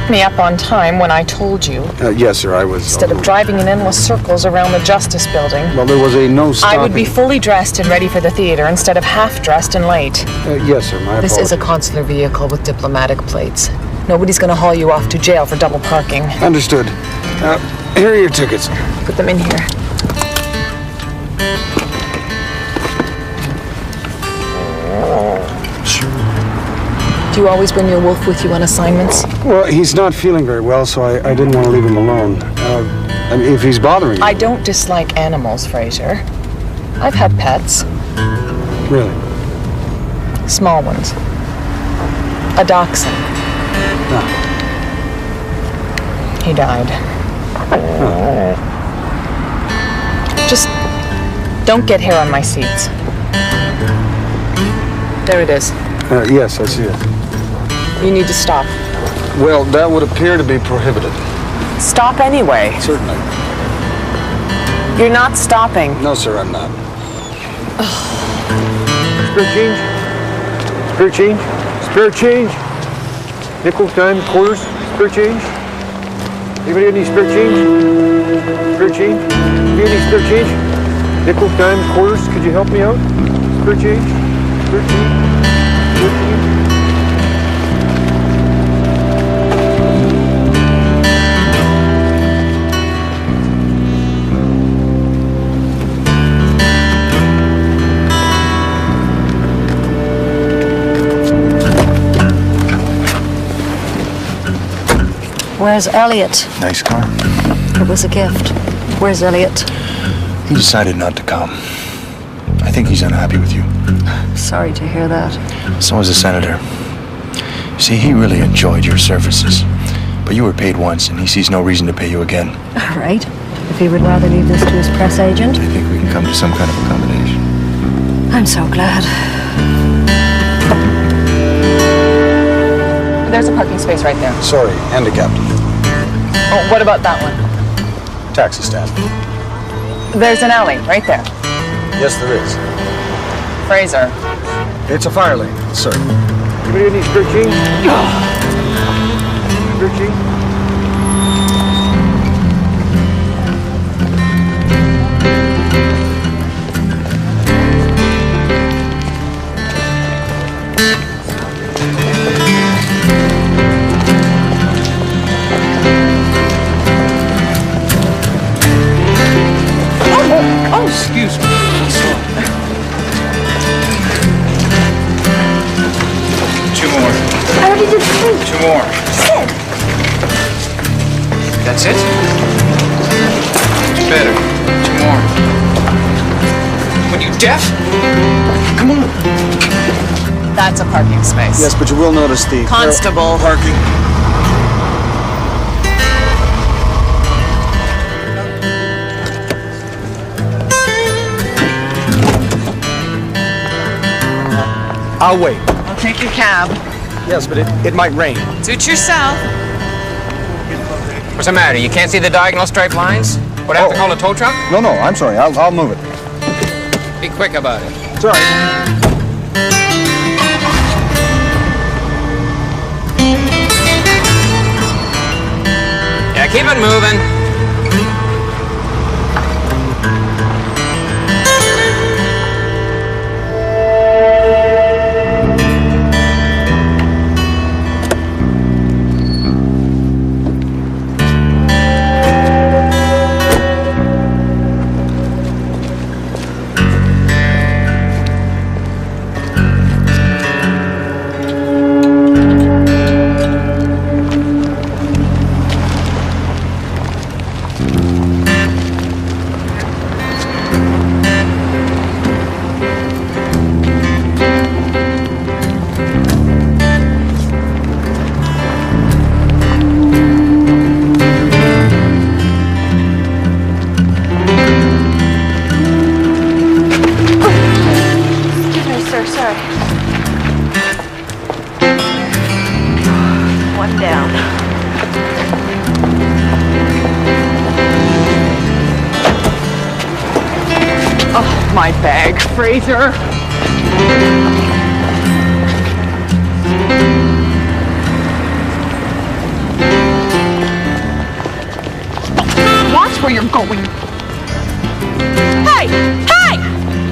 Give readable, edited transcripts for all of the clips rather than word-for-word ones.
picked me up on time when I told you. Yes, sir, I was... Instead of driving in endless circles around the Justice Building. Well, there was a no stopping... I would be fully dressed and ready for the theater instead of half-dressed and late. Yes, sir, my apologies. This is a consular vehicle with diplomatic plates. Nobody's gonna haul you off to jail for double parking. Understood. Here are your tickets. Put them in here. Do you always bring your wolf with you on assignments? Well, he's not feeling very well, so I didn't want to leave him alone. I mean, if he's bothering you... I don't dislike animals, Fraser. I've had pets. Really? Small ones. A dachshund. No. He died. Oh. Just don't get hair on my seats. There it is. Yes, I see it. You need to stop. Well, that would appear to be prohibited. Stop anyway. Certainly. You're not stopping. No, sir, I'm not. Spare change? Spare change? Spare change? Nickel, dime, quarters, spare change? Anybody got any spare change? Spare change? You got any spare change? Nickel, dime, quarters, could you help me out? Spare change? Spare change? Spare change? Where's Elliot? Nice car. It was a gift. Where's Elliot? He decided not to come. I think he's unhappy with you. Sorry to hear that. So is the senator. You see, he really enjoyed your services. But you were paid once, and he sees no reason to pay you again. All right. If he would rather leave this to his press agent. I think we can come to some kind of accommodation. I'm so glad. There's a parking space right there. Sorry, handicapped. Oh, what about that one? Taxi stand. There's an alley right there. Yes, there is. Fraser. It's a fire lane, sir. Anybody got any spare change? Spare change? Excuse me. Two more. I already did 3. Two more. Sid! That's it? It's better. Two more. What, you deaf? Come on. That's a parking space. Yes, but you will notice the... Constable. Parking. I'll wait. I'll take your cab. Yes, but it might rain. Suit yourself. What's the matter? You can't see the diagonal striped lines? What, I have to call a tow truck? No, I'm sorry. I'll move it. Be quick about it. It's all right. Yeah, keep it moving. My bag, Fraser. That's where you're going. Hey! Hey!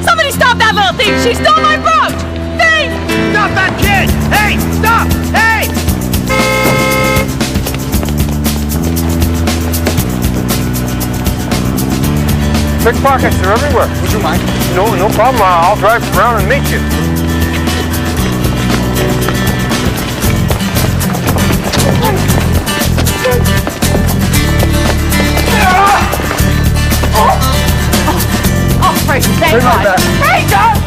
Somebody stop that little thief! She stole my brooch! Thief! Stop that kid! Hey, stop! Hey! Pickpockets are everywhere. Would you mind? No problem. I'll drive around and meet you. Oh, praise thank God! Praise God!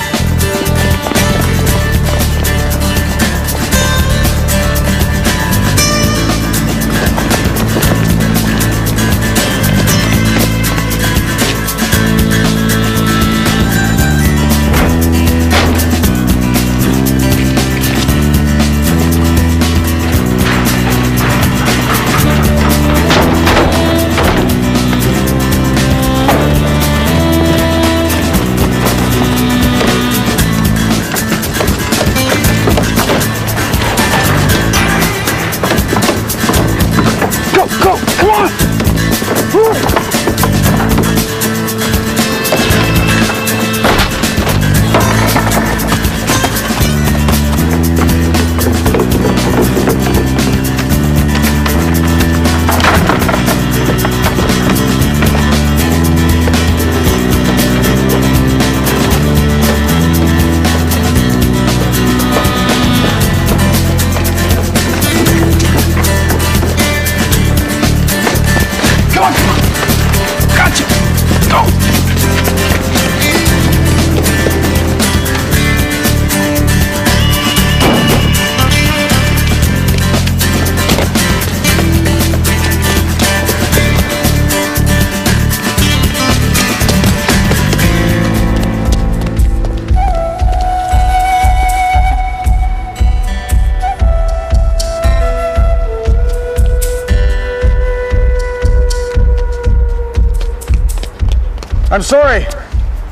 I'm sorry.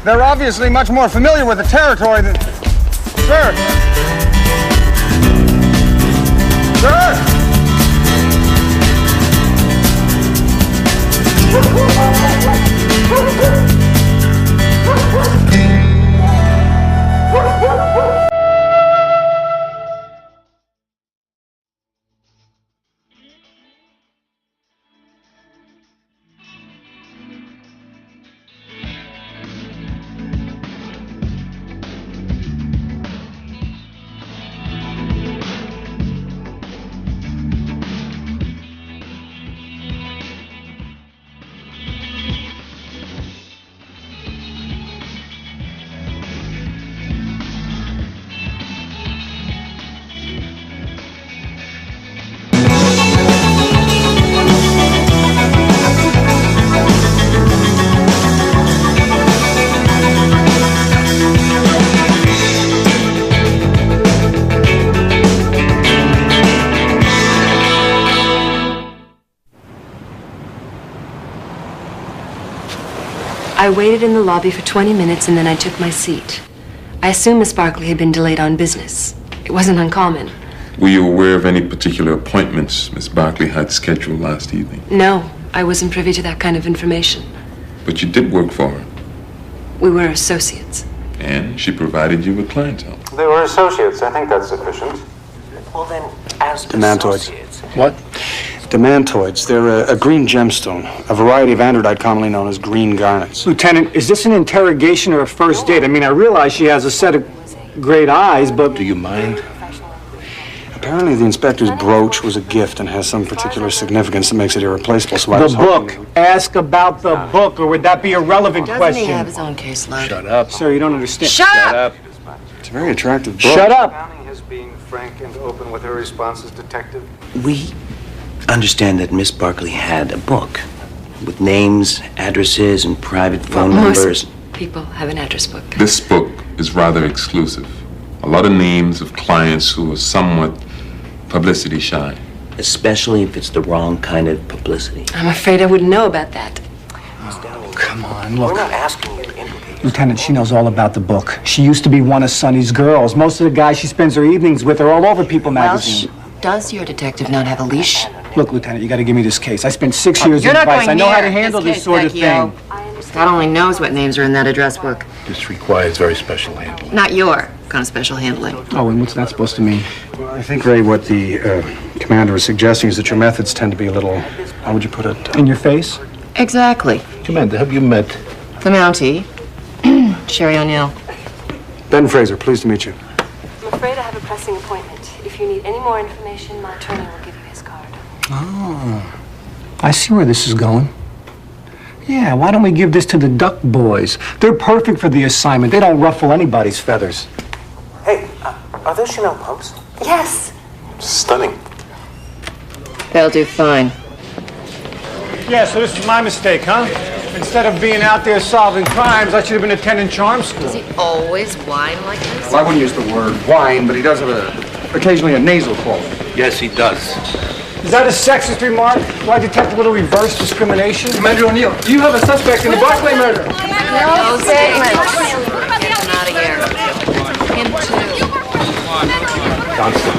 They're obviously much more familiar with the territory than... Sir! Sir! I waited in the lobby for 20 minutes and then I took my seat. I assumed Miss Barkley had been delayed on business. It wasn't uncommon. Were you aware of any particular appointments Miss Barkley had scheduled last evening? No, I wasn't privy to that kind of information. But you did work for her. We were associates. And she provided you with clientele. They were associates. I think that's sufficient. Well then, as Demantoids. associates... What? Demantoids. They're a green gemstone, a variety of androdite commonly known as green garnets. Lieutenant, is this an interrogation or a first date? I mean, I realize she has a set of great eyes, but... Do you mind? Apparently the inspector's brooch was a gift and has some particular significance that makes it irreplaceable, so I The was book. hoping... Ask about the book, or would that be a relevant Doesn't question? he have his own caseload? Shut up. Sir, you don't understand. Shut up! It's a very attractive book. Shut up! Has been frank and open with her responses, Detective. We understand that Miss Barkley had a book with names, addresses, and private phone numbers. Most people have an address book. This book is rather exclusive. A lot of names of clients who are somewhat publicity shy. Especially if it's the wrong kind of publicity. I'm afraid I wouldn't know about that. Oh, come on, look. We're not asking you to implicate. Lieutenant, she knows all about the book. She used to be one of Sonny's girls. Most of the guys she spends her evenings with are all over People magazine. Does your detective not have a leash? Look, Lieutenant, you got to give me this case. I spent 6 years in You're not advice. going I know how to near handle this this sort of case, thing. Vecchio. God only knows what names are in that address book. This requires very special handling. Not your kind of special handling. Oh, and what's that supposed to mean? Well, I think, Ray, what the commander is suggesting is that your methods tend to be a little, how would you put it? In your face? Exactly. Commander, have you met? The Mountie, Sherry O'Neill. Ben Fraser, pleased to meet you. I'm afraid I have a pressing appointment. If you need any more information, my attorney will give you his card. Oh, I see where this is going. Yeah, why don't we give this to the Duck Boys? They're perfect for the assignment. They don't ruffle anybody's feathers. Hey, are those Chanel pumps? Yes. Stunning. They'll do fine. Yeah, so this is my mistake, huh? Instead of being out there solving crimes, I should have been attending charm school. Does he always whine like this? Well, I wouldn't use the word whine, but he does have occasionally a nasal quality. Yes, he does. Is that a sexist remark? Do I detect a little reverse discrimination? Commander O'Neill, you have a suspect in the Barclay murder. No statements. Get him out of here. Him too. Constable,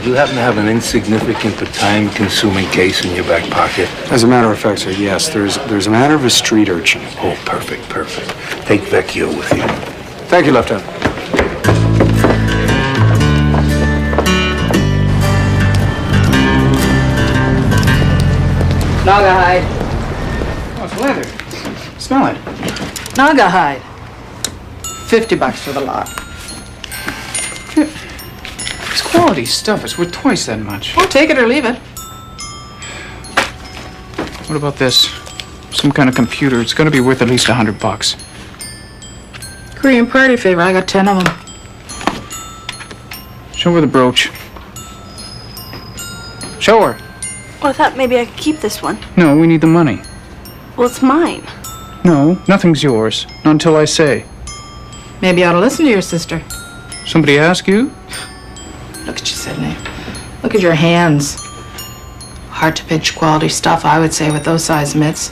do you happen to have an insignificant but time-consuming case in your back pocket? As a matter of fact, sir, yes. There's a matter of a street urchin. Oh, perfect, perfect. Take Vecchio with you. Thank you, Lieutenant. Naugahyde. Oh, it's leather. Smell it. Naugahyde. $50 for the lot. It's quality stuff. It's worth twice that much. Well, take it or leave it. What about this? Some kind of computer. It's gonna be worth at least $100. Korean party favor. I got 10 of them. Show her the brooch. Show her. Well, I thought maybe I could keep this one. No, we need the money. Well, it's mine. No, nothing's yours. Not until I say. Maybe you ought to listen to your sister. Somebody ask you? Look at you, Sidney. Look at your hands. Hard to pinch quality stuff, I would say, with those size mitts.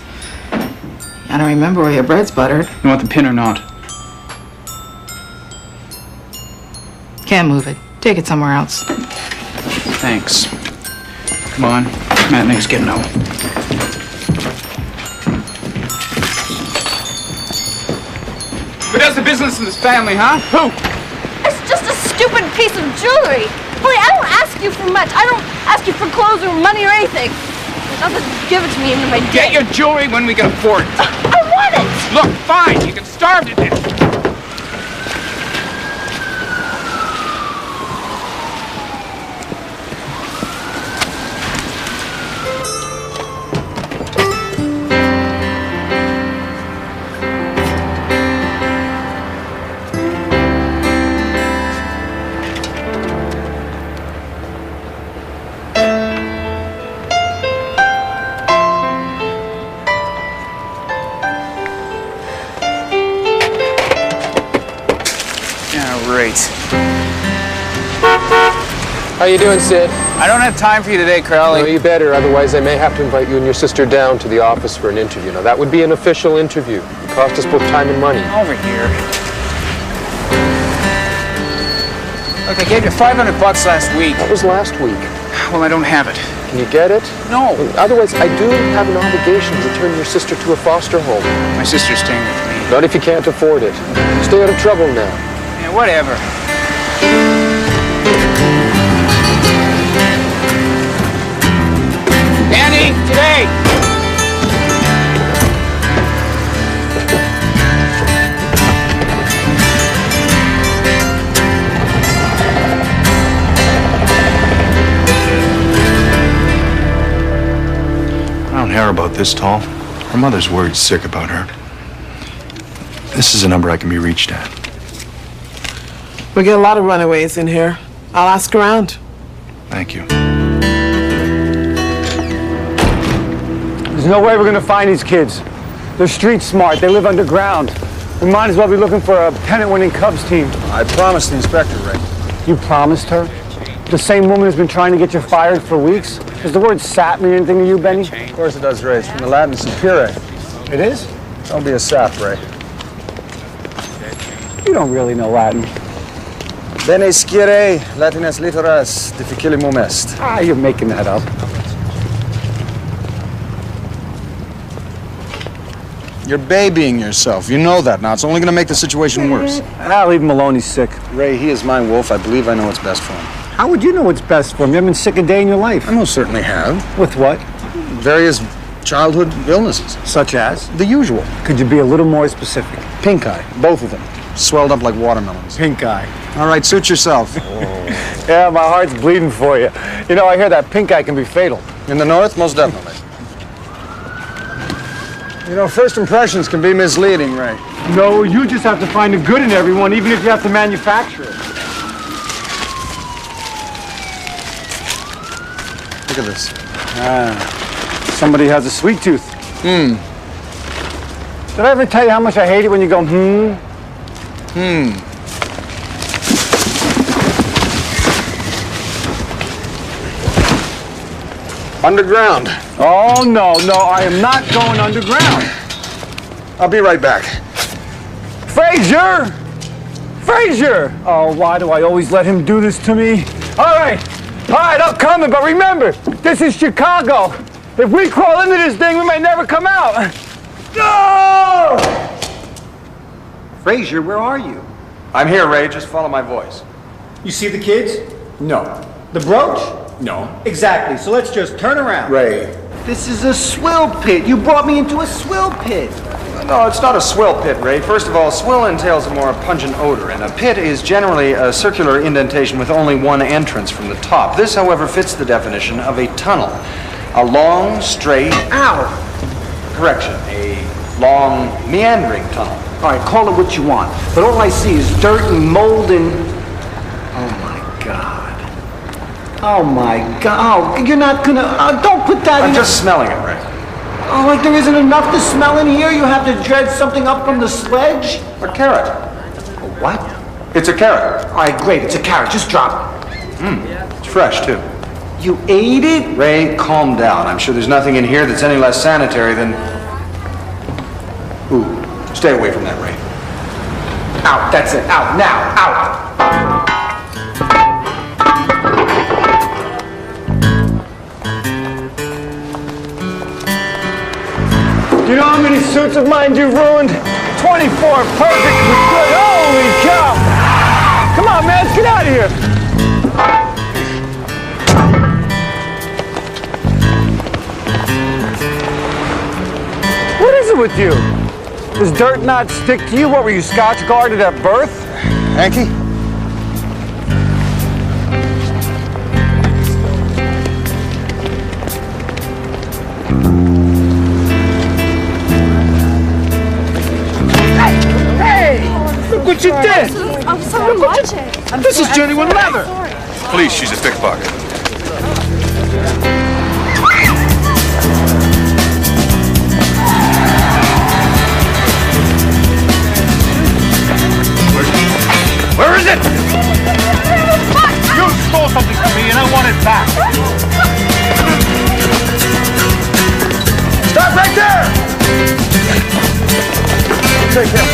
I don't remember where your bread's buttered. You want the pin or not? Can't move it. Take it somewhere else. Thanks. Come on. Matinee's getting out. Who does the business in this family, huh? Who? It's just a stupid piece of jewelry. Holly, I don't ask you for much. I don't ask you for clothes or money or anything. Now just give it to me into my Get day. your jewelry when we can afford it. I want it. Look, fine. You can starve to death. How you doing, Sid? I don't have time for you today, Crowley. No, you better. Otherwise, I may have to invite you and your sister down to the office for an interview. Now, that would be an official interview. It cost us both time and money. Over here. Look, I gave you $500 last week. That was last week. Well, I don't have it. Can you get it? No. Otherwise, I do have an obligation to return your sister to a foster home. My sister's staying with me. Not if you can't afford it. Stay out of trouble now. Yeah, whatever. Danny, today! I don't hear about this tall. Her mother's worried sick about her. This is a number I can be reached at. We get a lot of runaways in here. I'll ask around. Thank you. There's no way we're gonna find these kids. They're street smart. They live underground. We might as well be looking for a pennant-winning Cubs team. I promised the inspector, Ray. You promised her? The same woman who's been trying to get you fired for weeks? Does the word sap mean anything to you, Benny? Of course it does, Ray. It's from the Latin sapere. It is? Don't be a sap, Ray. You don't really know Latin. Bene scire, Latinas literas, difficilimum est. Ah, you're making that up. You're babying yourself. You know that now. It's only going to make the situation worse. Ah, leave him alone. He's sick. Ray, he is my wolf. I believe I know what's best for him. How would you know what's best for him? You haven't been sick a day in your life. I most certainly have. With what? Various childhood illnesses. Such as? The usual. Could you be a little more specific? Pink eye. Both of them. Swelled up like watermelons. Pink eye. All right, suit yourself. Yeah, my heart's bleeding for you. You know, I hear that pink eye can be fatal. In the north, most definitely. You know, first impressions can be misleading, Ray. No, you just have to find the good in everyone, even if you have to manufacture it. Look at this. Ah, somebody has a sweet tooth. Did I ever tell you how much I hate it when you go, Underground. Oh, no, I am not going underground. I'll be right back. Frazier! Frazier! Oh, why do I always let him do this to me? All right, I'm coming, but remember, this is Chicago. If we crawl into this thing, we may never come out. No! Frazier, where are you? I'm here, Ray. Just follow my voice. You see the kids? No. The brooch? No. Exactly, so let's just turn around. Ray. This is a swill pit. You brought me into a swill pit. No, it's not a swill pit, Ray. First of all, swill entails a more pungent odor, and a pit is generally a circular indentation with only one entrance from the top. This, however, fits the definition of a tunnel. A long, straight... Ow! Correction, a long, meandering tunnel. All right, call it what you want, but all I see is dirt and mold and... Oh, my God. Oh, my God. Oh, you're not gonna... don't put that in... I'm just smelling it, Ray. Oh, like there isn't enough to smell in here? You have to dredge something up from the sledge? A carrot. A what? It's a carrot. All right, great. It's a carrot. Just drop it. It's fresh, too. You ate it? Ray, calm down. I'm sure there's nothing in here that's any less sanitary than... Ooh, stay away from that, Ray. Out. That's it. Out. Now. Out. You know how many suits of mine you've ruined? 24 perfectly good. Holy cow! Come on, man, let's get out of here. What is it with you? Does dirt not stick to you? What were you, Scotch guarded at birth? Hanky? Look what you did! I'm sorry, watch it. This is genuine leather! Police, she's a pickpocket. Where is it? You stole something from me and I want it back. Stop right there! Take him.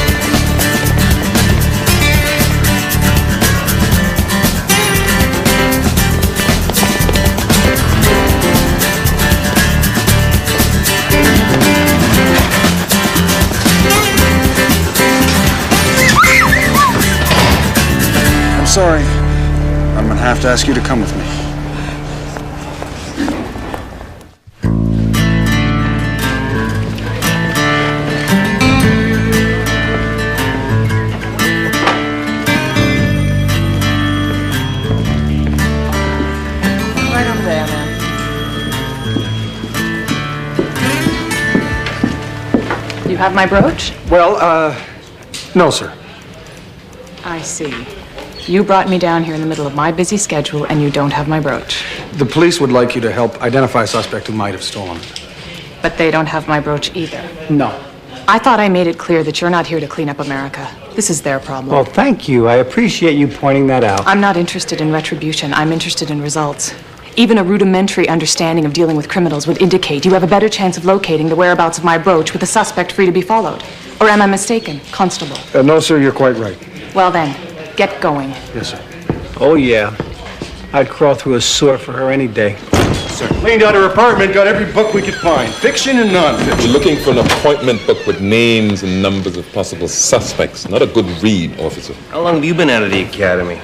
Sorry. I'm gonna have to ask you to come with me. Right over there, man. You have my brooch? Well, no, sir. I see. You brought me down here in the middle of my busy schedule, and you don't have my brooch. The police would like you to help identify a suspect who might have stolen it. But they don't have my brooch either. No. I thought I made it clear that you're not here to clean up America. This is their problem. Well, thank you. I appreciate you pointing that out. I'm not interested in retribution. I'm interested in results. Even a rudimentary understanding of dealing with criminals would indicate you have a better chance of locating the whereabouts of my brooch with a suspect free to be followed. Or am I mistaken, Constable? No, sir, you're quite right. Well then, get going. Yes, sir. Oh, yeah. I'd crawl through a sewer for her any day. Sir, cleaned out her apartment, got every book we could find, fiction and non-fiction. We're looking for an appointment book with names and numbers of possible suspects. Not a good read, officer. How long have you been out of the academy?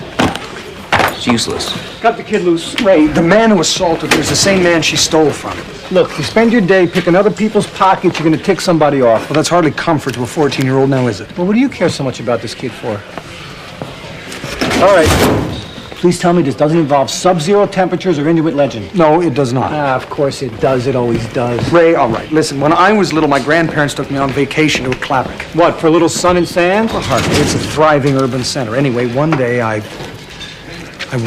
It's useless. Cut the kid loose. Ray, the man who assaulted her is the same man she stole from. Look, you spend your day picking other people's pockets, you're gonna tick somebody off. Well, that's hardly comfort to a 14-year-old now, is it? Well, what do you care so much about this kid for? All right. Please tell me this doesn't involve sub-zero temperatures or Inuit legend. No, it does not. Of course it does. It always does. Ray, all right. Listen, when I was little, my grandparents took me on vacation to a Clappick. What, for a little sun and sand? Well, hardly. It's a thriving urban center. Anyway, one day I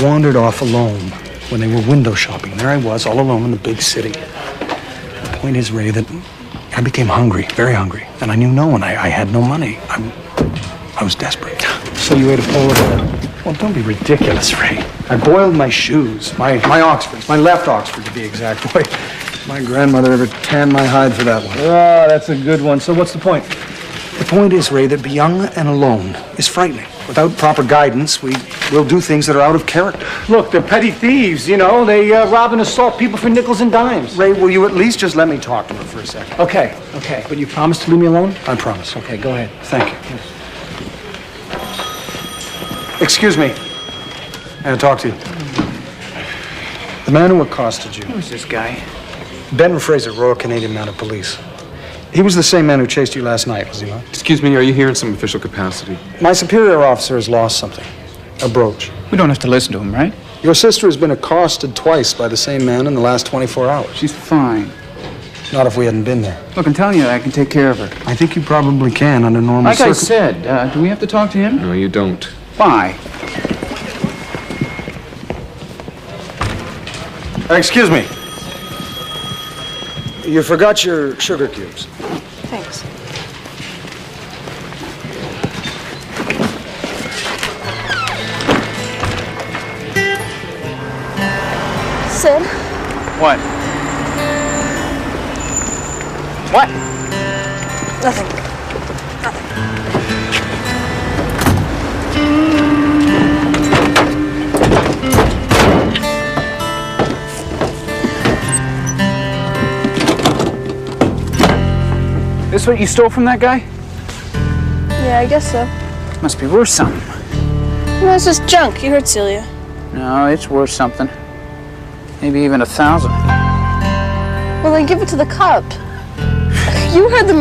wandered off alone when they were window shopping. There I was, all alone in the big city. The point is, Ray, that I became hungry, very hungry. And I knew no one. I had no money. I was desperate. So you ate a polar bear? Well, don't be ridiculous, Ray. I boiled my shoes, my Oxfords, my left Oxford to be exact. Boy, my grandmother ever tanned my hide for that one. Oh, that's a good one. So what's the point? The point is, Ray, that being young and alone is frightening. Without proper guidance, we will do things that are out of character. Look, they're petty thieves, you know. They rob and assault people for nickels and dimes. Ray, will you at least just let me talk to her for a second? Okay. But you promise to leave me alone? I promise. Okay, go ahead. Thank you. Yes. Excuse me. I gotta talk to you. The man who accosted you. Who's this guy? Ben Fraser, Royal Canadian Mounted Police. He was the same man who chased you last night, was he not? Excuse me, are you here in some official capacity? My superior officer has lost something. A brooch. We don't have to listen to him, right? Your sister has been accosted twice by the same man in the last 24 hours. She's fine. Not if we hadn't been there. Look, I'm telling you, I can take care of her. I think you probably can under normal Like I said, do we have to talk to him? No, you don't. Why? Excuse me. You forgot your sugar cubes. Thanks. Sid? What? What? Nothing. This what you stole from that guy? Yeah, I guess so. Must be worth something. No, it's just junk. You heard Celia. No, it's worth something. Maybe even 1,000. Well, then give it to the cop. You heard the